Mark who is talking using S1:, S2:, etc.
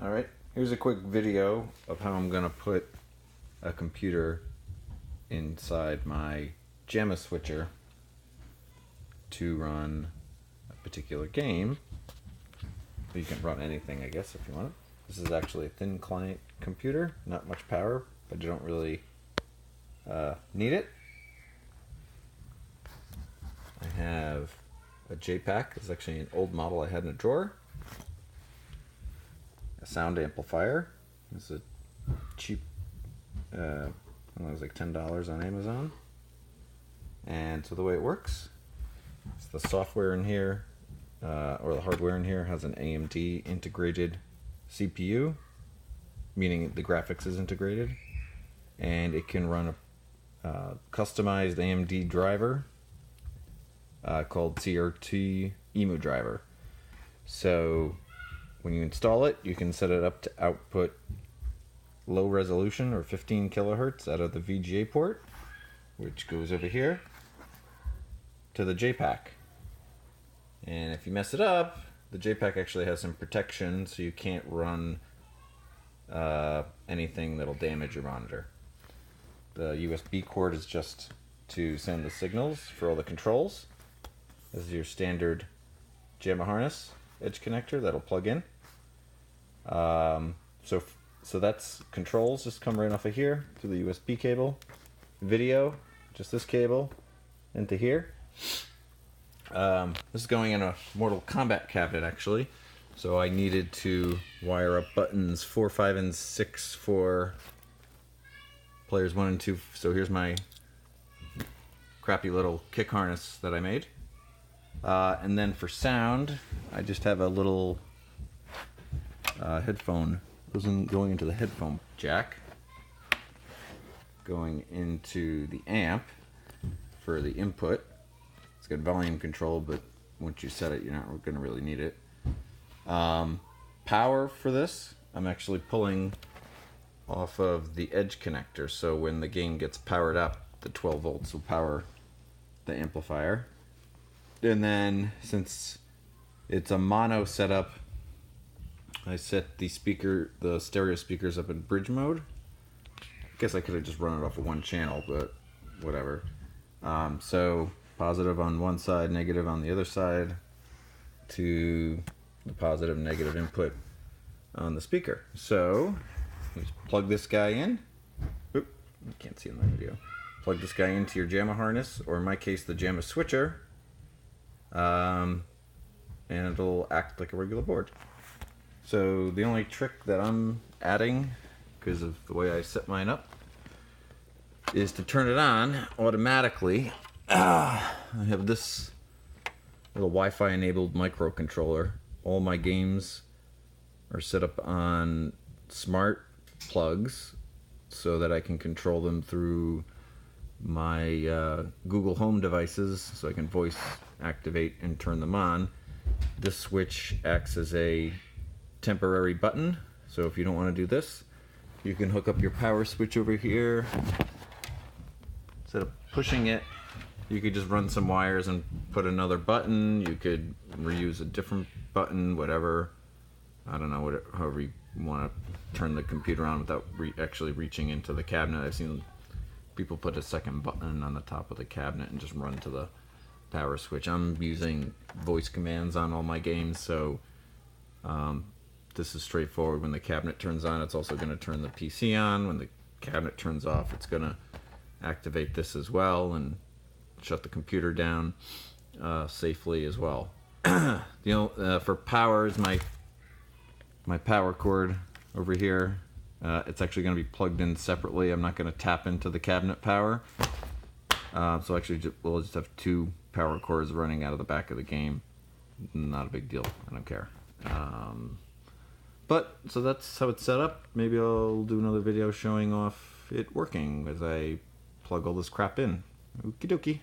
S1: Alright, here's a quick video of how I'm going to put a computer inside my Jamma Switcher to run a particular game. You can run anything, I guess, if you want it. This is actually a thin client computer, not much power, but you don't really need it. I have a JPack. It's actually an old model I had in a drawer. A sound amplifier. It's a cheap, I don't know, it was like $10 on Amazon. And so the way it works, it's the software in here, or the hardware in here has an AMD integrated CPU, meaning the graphics is integrated, and it can run a customized AMD driver called CRT EMU driver. So when you install it, you can set it up to output low resolution or 15 kilohertz out of the VGA port, which goes over here to the JPack. And if you mess it up, the JPack actually has some protection, so you can't run anything that'll damage your monitor. The USB cord is just to send the signals for all the controls. This is your standard Jamma harness edge connector that'll plug in. So that's controls, just come right off of here through the USB cable. Video, just this cable into here. This is going in a Mortal Kombat cabinet actually, so I needed to wire up buttons 4, 5, and 6 for players 1 and 2. So here's my crappy little kick harness that I made. And then for sound, I just have a little headphone going into the headphone jack, going into the amp for the input. It's got volume control, but once you set it, you're not going to really need it. Power for this, I'm actually pulling off of the edge connector, so when the game gets powered up, the 12 volts will power the amplifier. And then, since it's a mono setup, I set the stereo speakers up in bridge mode. I guess I could have just run it off of one channel, but whatever. So positive on one side, negative on the other side, to the positive and negative input on the speaker. So just plug this guy in. Oop, you can't see in the video. Plug this guy into your Jamma harness, or in my case, the Jamma Switcher, and it'll act like a regular board. So the only trick that I'm adding, because of the way I set mine up, is to turn it on automatically. I have this little Wi-Fi enabled microcontroller. All my games are set up on smart plugs so that I can control them through my Google Home devices, so I can voice activate and turn them on. This switch acts as a temporary button, so if you don't want to do this, you can hook up your power switch over here. Instead of pushing it, you could just run some wires and put another button. You could reuse a different button, whatever. I don't know, however you want to turn the computer on without actually reaching into the cabinet. I've seen people put a second button on the top of the cabinet and just run to the power switch. I'm using voice commands on all my games, so this is straightforward. When the cabinet turns on, it's also going to turn the PC on. When the cabinet turns off, it's going to activate this as well and shut the computer down safely as well. For power is my power cord over here. It's actually going to be plugged in separately. I'm not going to tap into the cabinet power. So actually we'll just have 2 power cords running out of the back of the game. Not a big deal. I don't care. So that's how it's set up. Maybe I'll do another video showing off it working as I plug all this crap in. Okie dokie.